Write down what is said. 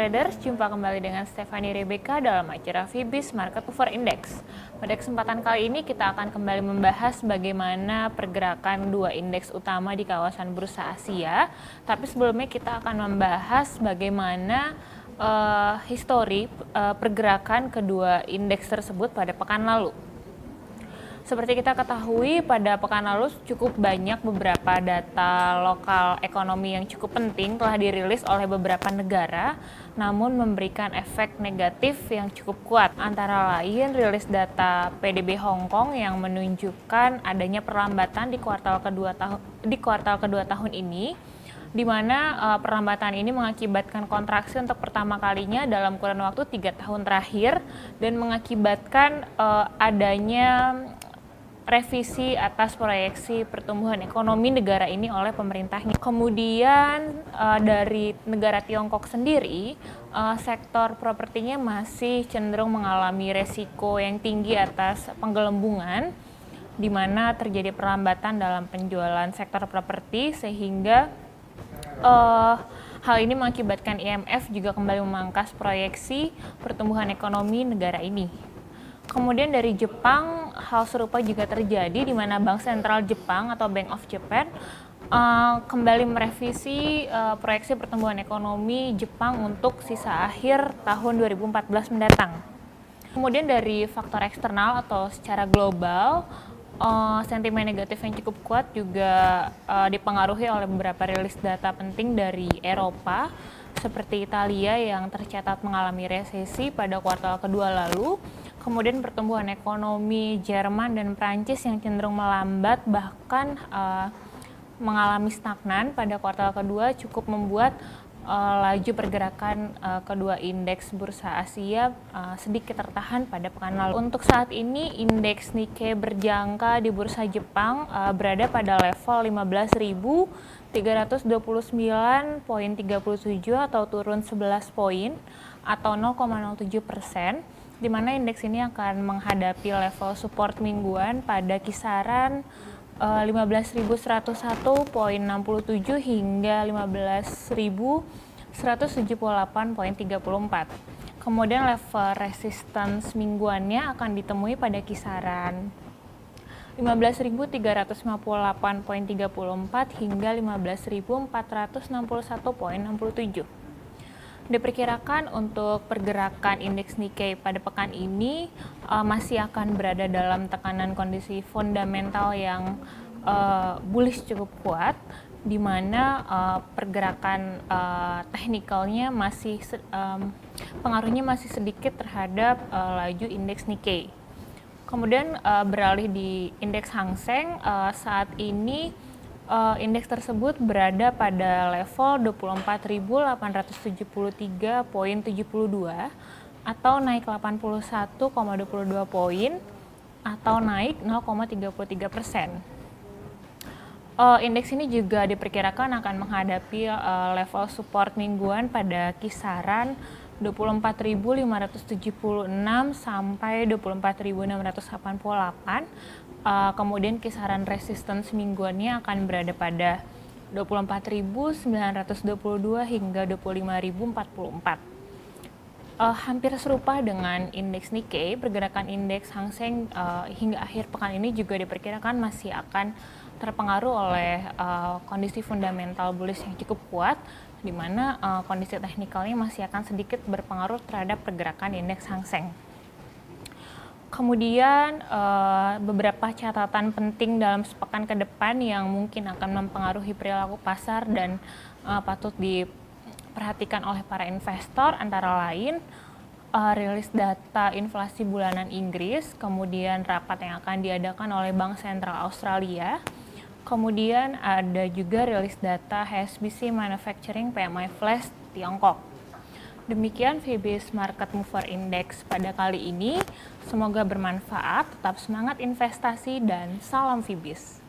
Traders, jumpa kembali dengan Stephanie Rebecca dalam acara Fibis Market Mover Index. Pada kesempatan kali ini kita akan kembali membahas bagaimana pergerakan dua indeks utama di kawasan bursa Asia. Tapi sebelumnya kita akan membahas bagaimana histori pergerakan kedua indeks tersebut pada pekan lalu. Seperti kita ketahui, pada pekan lalu cukup banyak beberapa data lokal ekonomi yang cukup penting telah dirilis oleh beberapa negara, namun memberikan efek negatif yang cukup kuat. Antara lain, rilis data PDB Hong Kong yang menunjukkan adanya perlambatan di kuartal kedua tahun ini, di mana perlambatan ini mengakibatkan kontraksi untuk pertama kalinya dalam kurun waktu 3 tahun terakhir dan mengakibatkan adanya revisi atas proyeksi pertumbuhan ekonomi negara ini oleh pemerintahnya. Kemudian dari negara Tiongkok sendiri, sektor propertinya masih cenderung mengalami resiko yang tinggi atas penggelembungan, di mana terjadi perlambatan dalam penjualan sektor properti sehingga hal ini mengakibatkan IMF juga kembali memangkas proyeksi pertumbuhan ekonomi negara ini. Kemudian dari Jepang, hal serupa juga terjadi di mana Bank Sentral Jepang atau Bank of Japan kembali merevisi proyeksi pertumbuhan ekonomi Jepang untuk sisa akhir tahun 2014 mendatang. Kemudian dari faktor eksternal atau secara global, sentimen negatif yang cukup kuat juga dipengaruhi oleh beberapa rilis data penting dari Eropa, seperti Italia yang tercatat mengalami resesi pada kuartal kedua lalu. Kemudian pertumbuhan ekonomi Jerman dan Prancis yang cenderung melambat bahkan mengalami stagnan pada kuartal kedua cukup membuat laju pergerakan kedua indeks bursa Asia sedikit tertahan pada pekan lalu. Untuk saat ini indeks Nikkei berjangka di bursa Jepang berada pada level 15.329,37 atau turun 11 poin atau 0,07%. Di mana indeks ini akan menghadapi level support mingguan pada kisaran 15.101,67 hingga 15.178,34. Kemudian level resistance mingguannya akan ditemui pada kisaran 15.358,34 hingga 15.461,67. Diperkirakan untuk pergerakan indeks Nikkei pada pekan ini masih akan berada dalam tekanan kondisi fundamental yang bullish cukup kuat, di mana pergerakan teknikalnya masih pengaruhnya masih sedikit terhadap laju indeks Nikkei. Kemudian beralih di indeks Hang Seng, saat ini indeks tersebut berada pada level 24.873,72 atau naik 81,22 poin atau naik 0,33%. Indeks ini juga diperkirakan akan menghadapi level support mingguan pada kisaran 24.576 sampai 24.688. Kemudian kisaran resistance mingguannya akan berada pada 24.922 hingga 25.044. Hampir serupa dengan indeks Nikkei, pergerakan indeks Hang Seng hingga akhir pekan ini juga diperkirakan masih akan terpengaruh oleh kondisi fundamental bullish yang cukup kuat, di mana kondisi teknikalnya masih akan sedikit berpengaruh terhadap pergerakan indeks Hang Seng. Kemudian beberapa catatan penting dalam sepekan ke depan yang mungkin akan mempengaruhi perilaku pasar dan patut diperhatikan oleh para investor antara lain rilis data inflasi bulanan Inggris, kemudian rapat yang akan diadakan oleh Bank Sentral Australia, kemudian ada juga rilis data HSBC Manufacturing PMI Flash Tiongkok. Demikian Fibis Market Mover Index pada kali ini. Semoga bermanfaat, tetap semangat investasi dan salam Fibis.